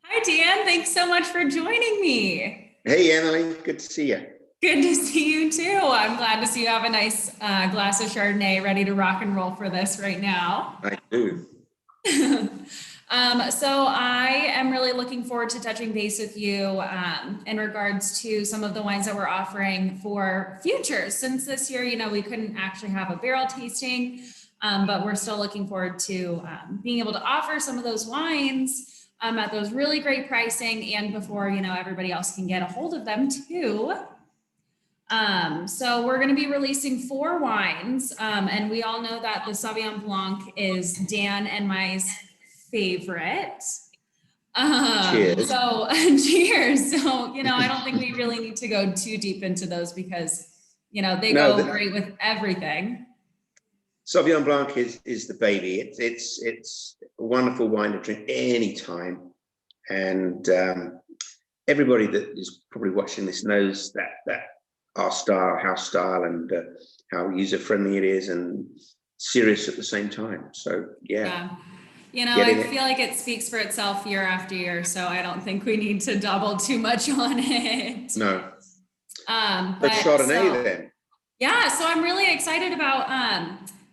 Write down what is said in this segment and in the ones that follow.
Hi, Dan. Thanks so much for joining me. Hey, Emily, good to see you. Good to see you too. I'm glad to see you have a nice glass of Chardonnay ready to rock and roll for this right now. I do. So I am really looking forward to touching base with you in regards to some of the wines that we're offering for futures. Since this year, we couldn't actually have a barrel tasting, but we're still looking forward to being able to offer some of those wines at those really great pricing and before, everybody else can get a hold of them too. So we're going to be releasing 4 wines, and we all know that the Sauvignon Blanc is Dan and my favorite. Cheers. So cheers. So, I don't think we really need to go too deep into those because, they go great with everything. Sauvignon Blanc is the baby. It's a wonderful wine to drink any time, and everybody that is probably watching this knows that our style, house style, and how user friendly it is, and serious at the same time. So yeah. I feel like it speaks for itself year after year, so I don't think we need to double too much on it. No. But Chardonnay then. Yeah, so I'm really excited about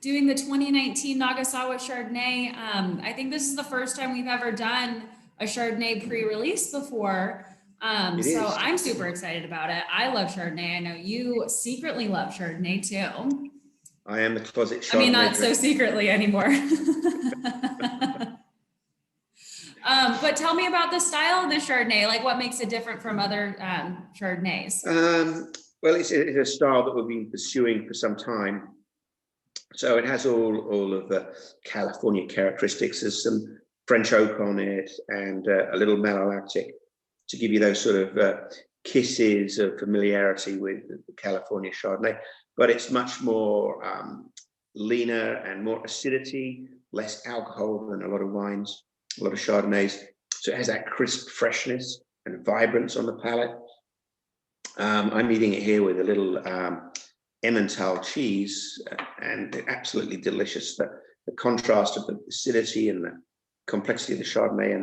doing the 2019 Nagasao Chardonnay. I think this is the first time we've ever done a Chardonnay pre-release before. So I'm super excited about it. I love Chardonnay. I know you secretly love Chardonnay too. I am the closet Chardonnay. I mean, not so secretly anymore. But tell me about the style of the Chardonnay. Like, what makes it different from other Chardonnays? Well, it's a style that we've been pursuing for some time. So it has all of the California characteristics. There's some French oak on it and a little malolactic to give you those sort of kisses of familiarity with the California Chardonnay. But it's much more leaner and more acidity, less alcohol than a lot of wines, a lot of Chardonnays. So it has that crisp freshness and vibrance on the palate. I'm eating it here with a little Emmental cheese, and they're absolutely delicious. The contrast of the acidity and the complexity of the Chardonnay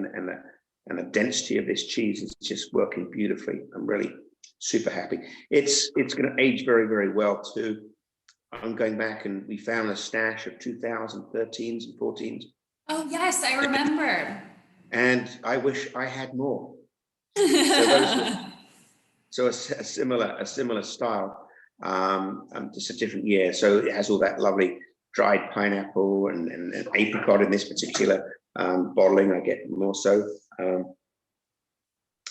and the density of this cheese is just working beautifully. I'm really super happy. It's going to age very, very well too. I'm going back and we found a stash of 2013s and 14s. Oh yes, I remember. And I wish I had more. So a similar style, just a different year. So it has all that lovely dried pineapple and apricot in this particular bottling. I get more so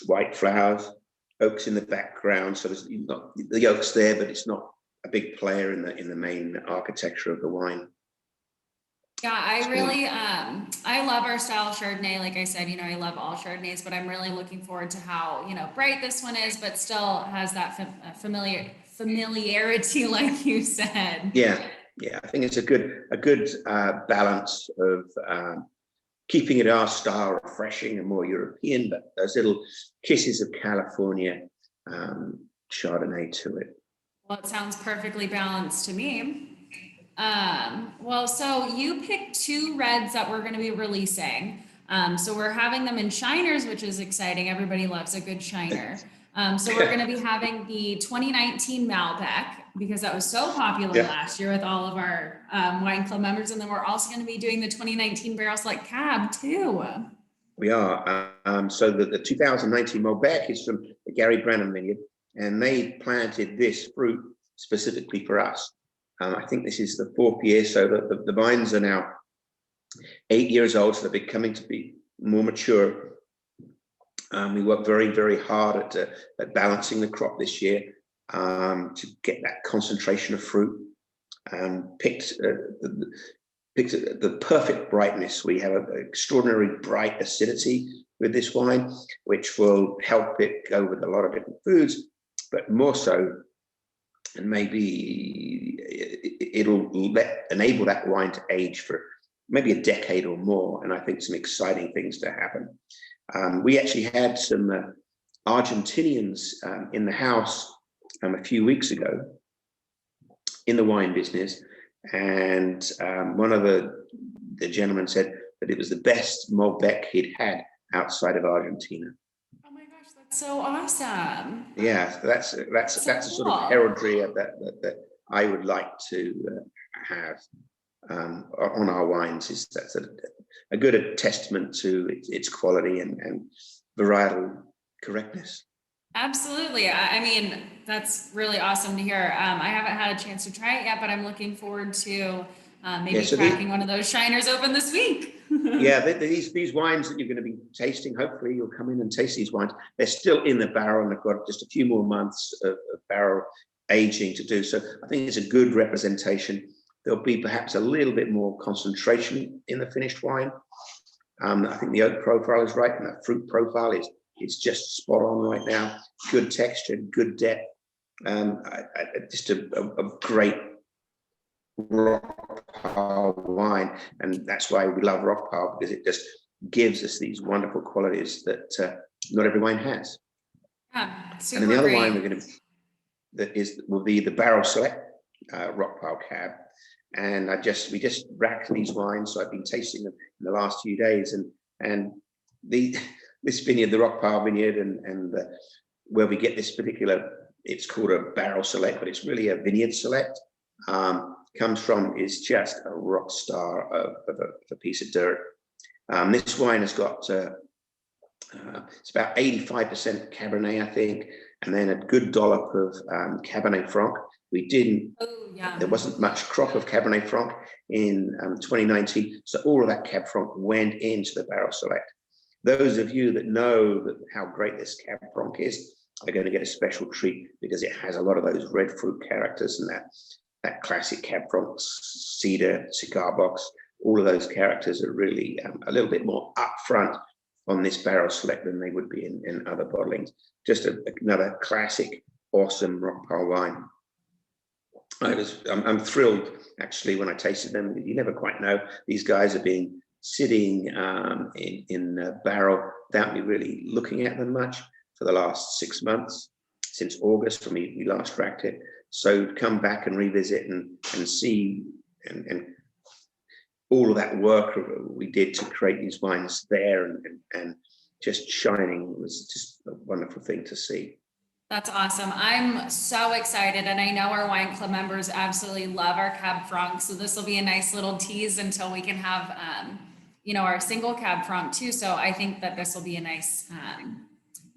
white flowers, oaks in the background. So there's not the oaks there, but it's not a big player in the main architecture of the wine. Yeah, I really, I love our style of Chardonnay. Like I said, I love all Chardonnays, but I'm really looking forward to how, bright this one is, but still has that familiarity, like you said. Yeah. I think it's a good balance of keeping it our style, refreshing and more European, but those little kisses of California Chardonnay to it. Well, it sounds perfectly balanced to me. Well, so you picked 2 reds that we're going to be releasing. So we're having them in shiners, which is exciting. Everybody loves a good shiner. So we're going to be having the 2019 Malbec because that was so popular last year with all of our wine club members. And then we're also going to be doing the 2019 Barrel Select Cab too. We are. So the 2019 Mulberry is from the Gary Brannan vineyard, and they planted this fruit specifically for us. I think this is the 4th year, so the vines are now 8 years old, so they're becoming to be more mature. We worked very, very hard at balancing the crop this year to get that concentration of fruit. Picked the perfect brightness. We have an extraordinary bright acidity with this wine, which will help it go with a lot of different foods, but more so, and maybe it'll enable that wine to age for maybe a decade or more. And I think some exciting things to happen. We actually had some Argentinians in the house a few weeks ago in the wine business. And one of the gentlemen said that it was the best Malbec he'd had. outside of Argentina. Oh my gosh, that's so awesome. Yeah, so that's a sort of heraldry that I would like to have on our wines. Is that's a good testament to its quality and varietal correctness. Absolutely. I mean, that's really awesome to hear. I haven't had a chance to try it yet, but I'm looking forward to maybe cracking one of those shiners open this week. Yeah, these wines that you're going to be tasting, hopefully you'll come in and taste these wines. They're still in the barrel and they've got just a few more months of barrel aging to do. So I think it's a good representation. There'll be perhaps a little bit more concentration in the finished wine. I think the oak profile is right and the fruit profile is just spot on right now. Good texture, good depth. Just a great rock pile wine, and that's why we love rock pile, because it just gives us these wonderful qualities that not every wine has. Yeah, super and then the other great. wine we're going to will be the Barrel Select rock pile cab, and we just racked these wines, so I've been tasting them in the last few days, and this vineyard, the rock pile vineyard, and where we get this particular, it's called a Barrel Select, but it's really a vineyard select. Comes from is just a rock star of a piece of dirt. This wine has got it's about 85% Cabernet, I think, and then a good dollop of Cabernet Franc. There wasn't much crop of Cabernet Franc in 2019, so all of that Cab Franc went into the Barrel Select. Those of you that know how great this Cab Franc is are going to get a special treat, because it has a lot of those red fruit characters and that classic Cab Franc cedar cigar box. All of those characters are really a little bit more upfront on this Barrel Select than they would be in other bottlings. Just another classic, awesome rock pile wine. I'm thrilled actually when I tasted them. You never quite know. These guys have been sitting in a barrel without me really looking at them much for the last 6 months, since August when we last racked it. So come back and revisit and see and all of that work we did to create these wines there and just shining was just a wonderful thing to see. That's awesome. I'm so excited, and I know our wine club members absolutely love our Cab Franc. So this will be a nice little tease until we can have, our single Cab Franc too. So I think that this will be a nice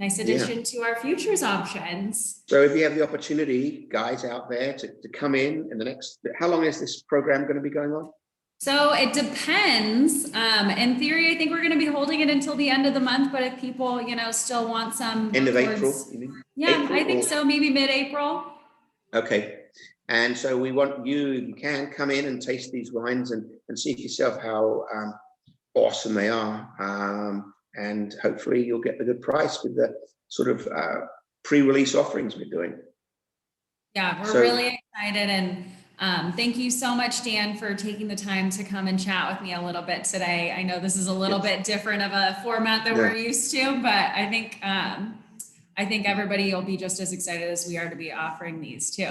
addition to our futures options. So if you have the opportunity, guys out there, to come in the next, how long is this program going to be going on? So it depends. In theory, I think we're going to be holding it until the end of the month, but if people, still want some end of April, you mean? Yeah, April, I think so, maybe mid-April. Okay. And so we want you can come in and taste these wines and see for yourself how awesome they are. And hopefully you'll get the good price with the sort of pre-release offerings we're doing. Yeah, we're really excited. And thank you so much, Dan, for taking the time to come and chat with me a little bit today. I know this is a little bit different of a format that we're used to, but I think everybody will be just as excited as we are to be offering these too.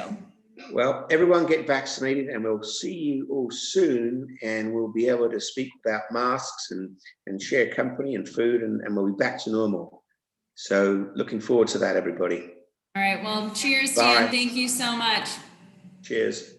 Well, everyone get vaccinated, and we'll see you all soon, and we'll be able to speak about masks and share company and food, and we'll be back to normal. So looking forward to that, everybody. All right. Well, cheers, Dan. Thank you so much. Cheers.